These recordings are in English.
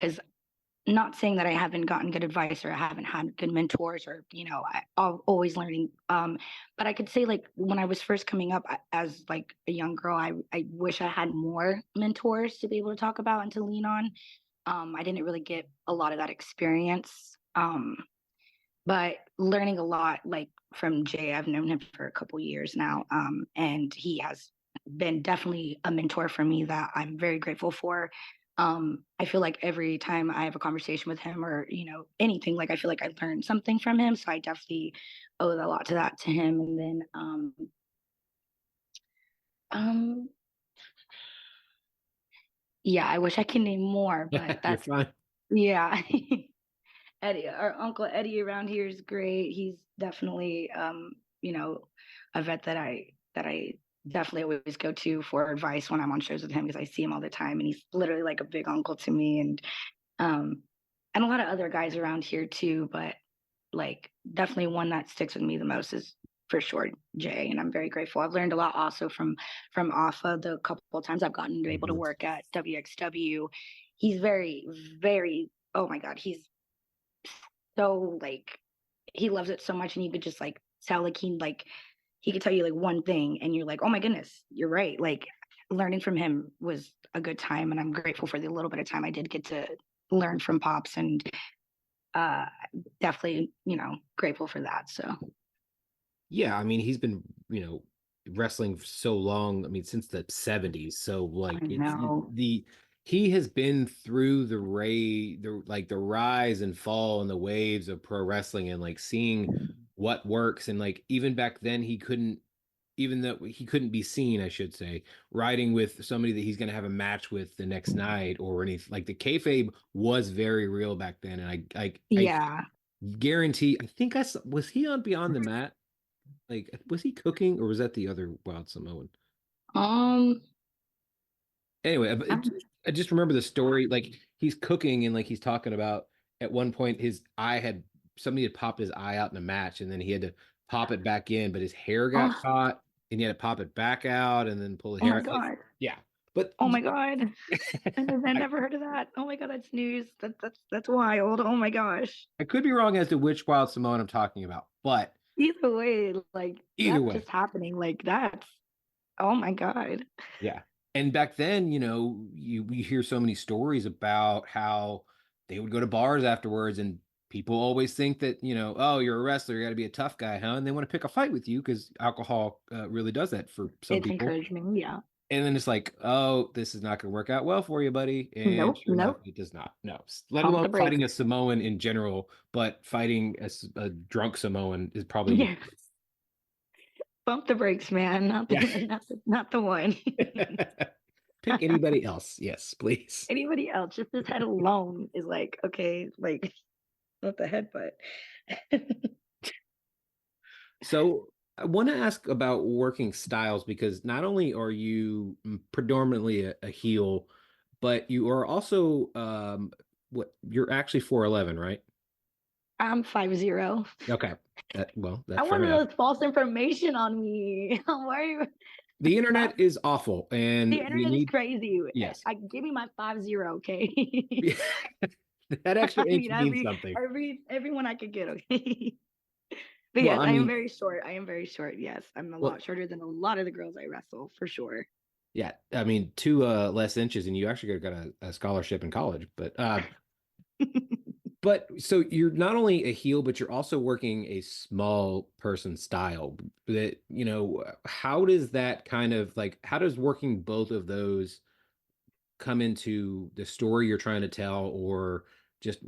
because not saying that I haven't gotten good advice or I haven't had good mentors or, I'm always learning. But I could say like when I was first coming up as like a young girl, I wish I had more mentors to be able to talk about and to lean on. I didn't really get a lot of that experience. But learning a lot like from Jay, I've known him for a couple years now. And he has been definitely a mentor for me that I'm very grateful for. I feel like every time I have a conversation with him or, anything, like I feel like I learned something from him. So I definitely owe a lot to that to him. And then um yeah, I wish I could name more, but You're that's fine. yeah. Eddie, our uncle Eddie around here is great. He's definitely you know, a vet that I definitely always go to for advice when I'm on shows with him because I see him all the time and he's literally like a big uncle to me um and a lot of other guys around here too, but like definitely one that sticks with me the most is for sure Jay, and I'm very grateful. I've learned a lot also from Alpha the couple of times I've gotten to be able to Mhm. work at WXW. He's very, very, oh my God, he's so like he loves it so much and you could just like tell like he could tell you like one thing and you're like, oh my goodness, you're right. Like learning from him was a good time and I'm grateful for the little bit of time I did get to learn from Pops and uh definitely, grateful for that. So Yeah, I mean, he's been, wrestling for so long. I mean, since the 70s. So I like know. the he has been through the rise and fall and the waves of pro wrestling and like seeing what works. And like even back then even though he couldn't be seen, I should say, riding with somebody that he's going to have a match with the next night or anything. Like the kayfabe was very real back then, and I Yeah. guarantee. I think was he on Beyond the Mat? Like, was he cooking or was that the other Wild Samoan? Um Anyway, I'm, I just remember the story. Like he's cooking and like he's talking about at one point his eye had somebody had popped his eye out in a match and then he had to pop it back in, but his hair got oh, caught and he had to pop it back out and then pull the oh hair my out. Like, God. yeah, but Oh my God. I I, never heard of that. Oh my God, that's news. That's wild. Oh my gosh. I could be wrong as to which Wild Samoan I'm talking about, but Either way, like either that just way, happening, like that's oh my God. yeah. And back then, you hear so many stories about how they would go to bars afterwards and people always think that, oh, you're a wrestler, you got to be a tough guy, huh? And they want to pick a fight with you because alcohol really does that for some It's people. encouragement. Yeah. And then it's like, oh, this is not going to work out well for you, buddy. And Nope. sure enough, Nope. it does not. No, let Pump alone the brakes. fighting a Samoan in general, but fighting a drunk Samoan is probably even Yeah. worse. Pump the brakes, man. Not the Yeah. not the one. Pick anybody else. Yes, please. Anybody else, just his head alone is like, okay, like not the head, but So I want to ask about working styles because not only are you predominantly a heel, but you are also what you're actually 4'11", right? I'm 5'0". Okay. I That's fair wanted enough. those false information on me. Why are you The stop? internet is awful and The we internet is need crazy. yes. I give me my 5'0", okay? That extra I inch mean, means something. everyone I could get, okay? But Well, yes, I I am mean, very short. I am very short. Yes, I'm a well, lot shorter than a lot of the girls I wrestle for sure. yeah, I mean, two less inches and you actually got a scholarship in college, but so you're not only a heel, but you're also working a small person style. That, how does that kind of like, how does working both of those come into the story you're trying to tell? Or just,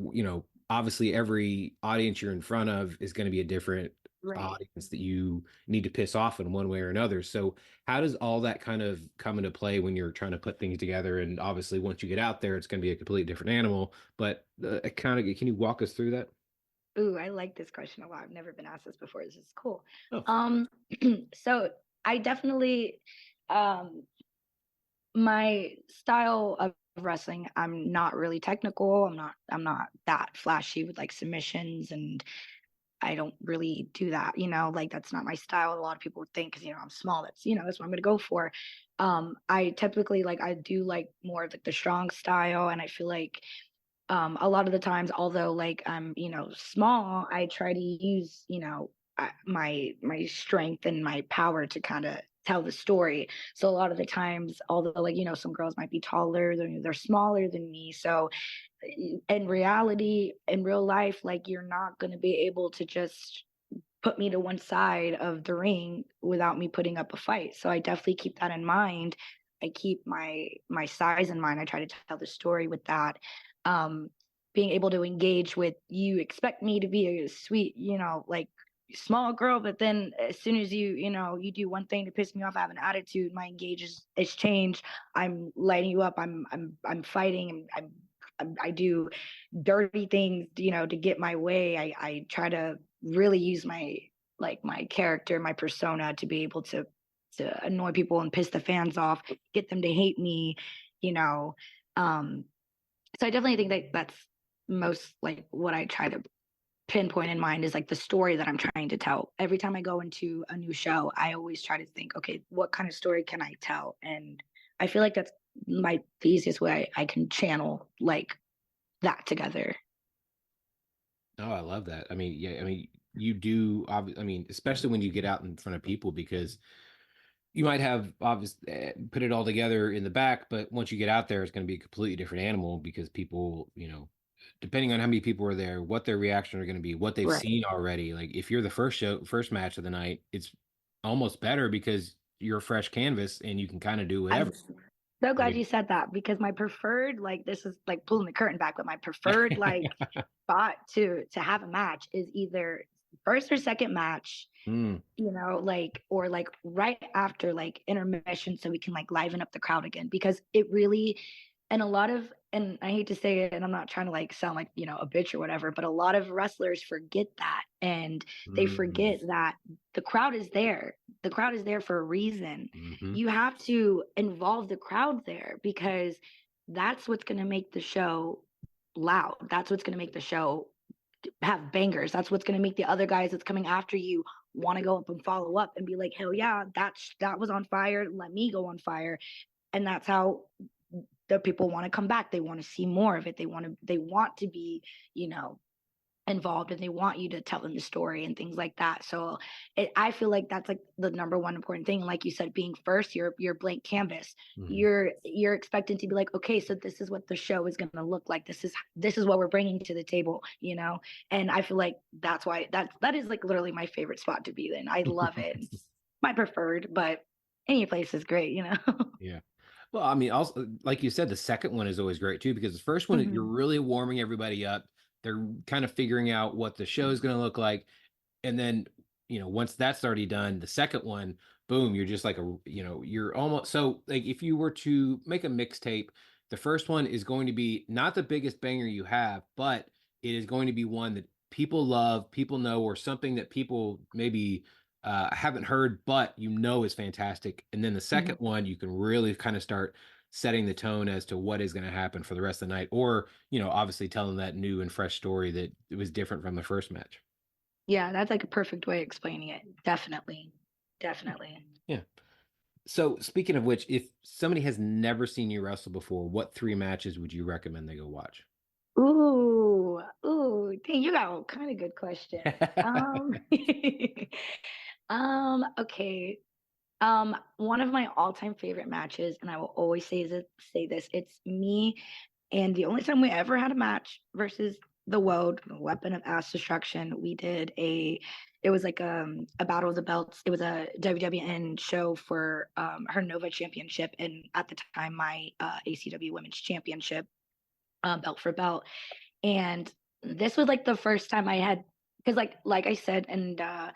obviously every audience you're in front of is going to be a different Right. audience that you need to piss off in one way or another. So how does all that kind of come into play when you're trying to put things together? And obviously once you get out there, it's going to be a completely different animal, but kind of, can you walk us through that? Ooh, I like this question a lot. I've never been asked this before. This is cool. Oh, Um, so I definitely um my style of wrestling, I'm not really technical. I'm not that flashy with like submissions and I don't really do that, like that's not my style. A lot of people would think because I'm small, that's what I'm gonna go for. I typically like I do like more of like the strong style and I feel like A lot of the times, although like I'm, small, I try to use, my strength and my power to kind of tell the story. So a lot of the times, although like, some girls might be taller, they're smaller than me. So in reality, in real life, like you're not going to be able to just put me to one side of the ring without me putting up a fight. So I definitely keep that in mind. I keep my size in mind. I try to tell the story with that. Um, Being able to engage with, you expect me to be a sweet, like small girl, but then as soon as you do one thing to piss me off, I have an attitude, my engage is changed. I'm lighting you up. I'm fighting. I do dirty things, to get my way. I try to really use my character, my persona to be able to annoy people and piss the fans off, get them to hate me, you know. Um, so I definitely think that that's most like what I try to pinpoint in mind is like the story that I'm trying to tell. Every time I go into a new show, I always try to think, okay, what kind of story can I tell? And I feel like that's the easiest way I can channel like that together. Oh, I love that. I mean, yeah, I mean, you do. I mean, especially when you get out in front of people, because you might have obvious put it all together in the back, but once you get out there, it's going to be a completely different animal because people, depending on how many people are there, what their reaction are going to be, what they've Right. seen already. Like if you're the first match of the night, it's almost better because you're a fresh canvas and you can kind of do whatever. I'm so glad Right. you said that because my preferred, like this is like pulling the curtain back, but my preferred like spot to have a match is either first or second match, Mm, like or like right after like intermission so we can like liven up the crowd again because it really and a lot of and I hate to say it and I'm not trying to like sound like, a bitch or whatever, but a lot of wrestlers forget that and they mm, forget that the crowd is there. The crowd is there for a reason. hmm You have to involve the crowd there because that's what's going to make the show loud. That's what's going to make the show have bangers. That's what's going to make the other guys that's coming after you want to go up and follow up and be like, hell yeah, that was on fire. Let me go on fire. And that's how the people want to come back. They want to see more of it. They want to be, you know, involved and they want you to tell them the story and things like that. So I feel like that's like the number one important thing. Like you said, being first, you're blank canvas. hmm You're expected to be like, okay, so this is what the show is going to look like. This is what we're bringing to the table. And I feel like that's why that is like literally my favorite spot to be in. I love it. It's my preferred, but any place is great. Yeah. Well, I mean, also, like you said, the second one is always great too, because the first one, you're Mhm. really warming everybody up. They're kind of figuring out what the show is going to look like. And then, once that's already done, the second one, boom, you're just like you're almost so like if you were to make a mixtape, the first one is going to be not the biggest banger you have, but it is going to be one that people love, people know, or something that people maybe haven't heard, but is fantastic. And then the second Mhm. one, you can really kind of start setting the tone as to what is going to happen for the rest of the night, or obviously telling that new and fresh story that it was different from the first match. Yeah, that's like a perfect way of explaining it. Definitely. Definitely. Yeah. So speaking of which, if somebody has never seen you wrestle before, what three matches would you recommend they go watch? Ooh, dang, you got a kind of good question. Okay. One of my all-time favorite matches, and I will always say this, it's me, and the only time we ever had a match versus the world, the weapon of ass destruction. It was like a battle of the belts. It was a WWN show for her Nova Championship, and at the time my ACW Women's Championship, belt for belt. And this was like the first time I had, because like I said, and a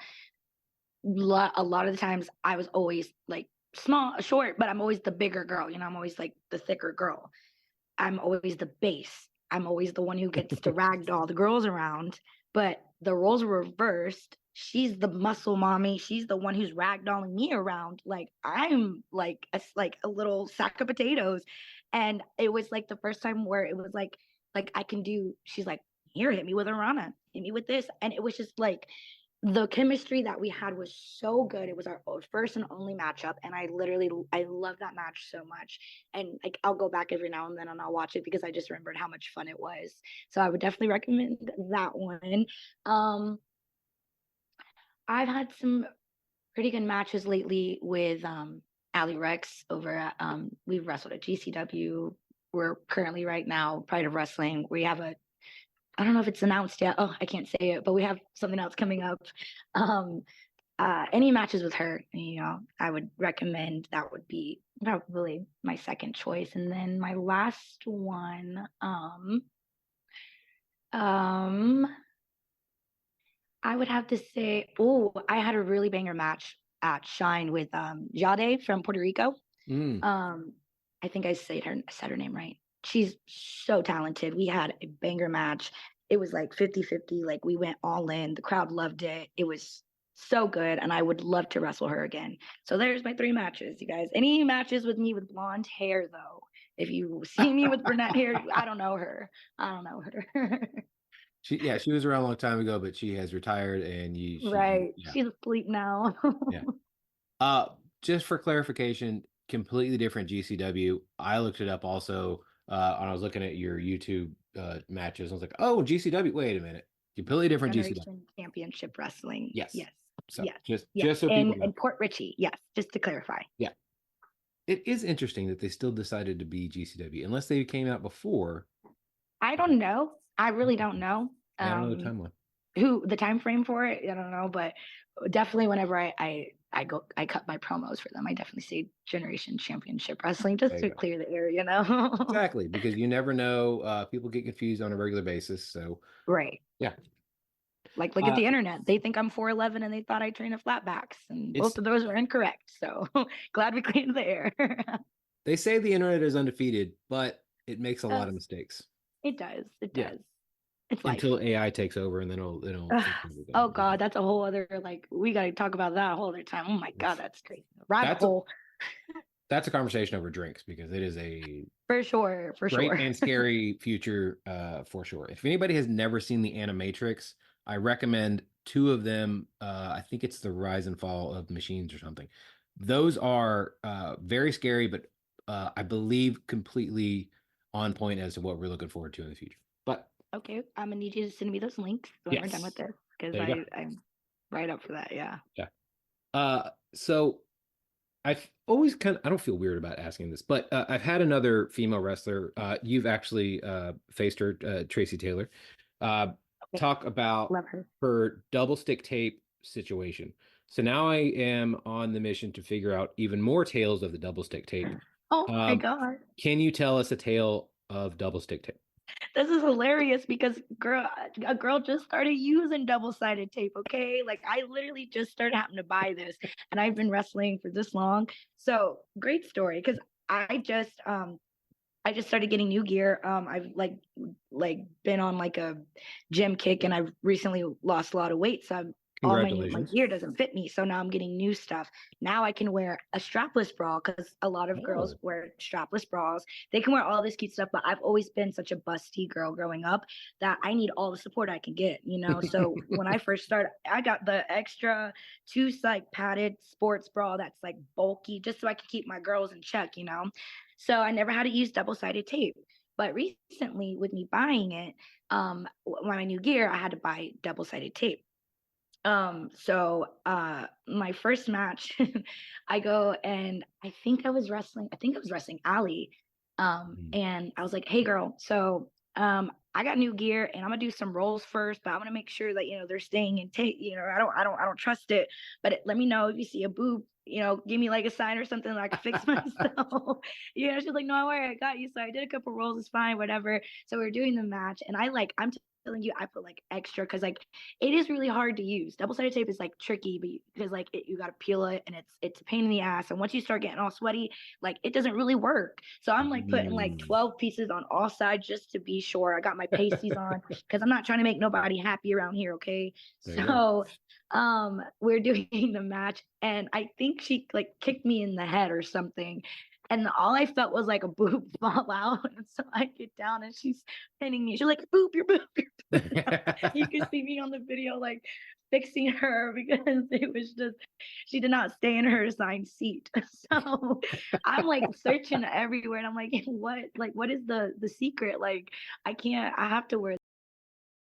lot of the times I was always like small, short, but I'm always the bigger girl. I'm always like the thicker girl. I'm always the base. I'm always the one who gets to ragdoll the girls around. But the roles were reversed. She's the muscle mommy. She's the one who's ragdolling me around. Like I'm like a little sack of potatoes. And it was like the first time where it was like I can do. She's like, here, hit me with a rana, hit me with this, and it was just like the chemistry that we had was so good. It was our first and only matchup, and I love that match so much. And like I'll go back every now and then and I'll watch it because I just remembered how much fun it was. So I would definitely recommend that one. Um, I've had some pretty good matches lately with Ali Rex over at we've wrestled at GCW. We're currently right now Pride of Wrestling. We have a I don't know if it's announced yet. Oh, I can't say it, but we have something else coming up. Um, any matches with her, I would recommend. That would be probably my second choice. And then my last one, um, I would have to say, oh, I had a really banger match at Shine with Jade from Puerto Rico. Mm. Um, I think I said her name right. She's so talented. We had a banger match. It was like 50-50. Like we went all in. The crowd loved it. It was so good. And I would love to wrestle her again. So there's my three matches, you guys. Any matches with me with blonde hair, though. If you see me with brunette hair, I don't know her. I don't know her. She was around a long time ago, but she has retired, and Right. yeah, She's asleep now. yeah. Just for clarification, completely different GCW. I looked it up also, and I was looking at your YouTube matches. I was like, oh, GCW. Wait a minute, completely different GCW. Generation Championship Wrestling. Yes. Yes. So Yes. just Yes. so people know. In Port Richey. Yes. Just to clarify. Yeah, it is interesting that they still decided to be GCW, unless they came out before. I don't know. I really don't know. Yeah, I don't know the timeline. Who the time frame for it? I don't know, but definitely whenever I cut my promos for them, I definitely say Generation Championship Wrestling just to clear the air, Exactly, because you never know. People get confused on a regular basis. So Right. yeah. Like look at the internet. They think I'm 4'11" and they thought I train a flatbacks, and both of those are incorrect. So glad we cleaned the air. They say the internet is undefeated, but it makes a lot of mistakes. It does. It Yeah. does. It's Until life. AI takes over, and then it'll fix everything. Oh God, that's a whole other we got to talk about that a whole other time. Oh my God, that's crazy. Rabbit hole. That's a conversation over drinks, because it is a for sure, great and scary future, for sure. If anybody has never seen the Animatrix, I recommend two of them. I think it's the Rise and Fall of Machines or something. Those are very scary, but I believe completely on point as to what we're looking forward to in the future. But okay, I'm gonna need you to send me those links when we're done with this, because I'm right up for that. Yeah. So I've always I don't feel weird about asking this, but I've had another female wrestler. You've actually faced her, Tracy Taylor. Talk about her double stick tape situation. So now I am on the mission to figure out even more tales of the double stick tape. Oh my God. Can you tell us a tale of double stick tape? This is hilarious because a girl just started using double-sided tape, okay? Like I literally just started having to buy this, and I've been wrestling for this long. So great story, because I just started getting new gear. I've like been on like a gym kick, and I've recently lost a lot of weight. So all my gear doesn't fit me. So now I'm getting new stuff. Now I can wear a strapless bra, because a lot of girls wear strapless bras. They can wear all this cute stuff, but I've always been such a busty girl growing up that I need all the support I can get, So when I first started, I got the extra two like padded sports bra that's like bulky, just so I can keep my girls in check, So I never had to use double-sided tape. But recently, with me buying it, my new gear, I had to buy double-sided tape. So my first match, I go and I think I was wrestling Ali. And I was like, hey girl, so I got new gear and I'm gonna do some rolls first, but I'm gonna make sure that they're staying in tape. I don't trust it, but let me know if you see a boob. Give me like a sign or something that I can fix myself. She's like, no, don't worry, I got you. So I did a couple rolls, it's fine, whatever. So we're doing the match, and I'm telling you, I put like extra, because like it is really hard to use. Double-sided tape is like tricky, because like you got to peel it, and it's a pain in the ass. And once you start getting all sweaty, like it doesn't really work. So I'm like putting like 12 pieces on all sides just to be sure. I got my pasties on, because I'm not trying to make nobody happy around here. Okay. So we're doing the match, and I think she like kicked me in the head or something. And all I felt was like a boob fall out. And so I get down, and she's pinning me. She's like, boop, your boob, your You could see me on the video like fixing her because it was just she did not stay in her assigned seat. So I'm like searching everywhere and I'm like, what is the secret? Like I have to wear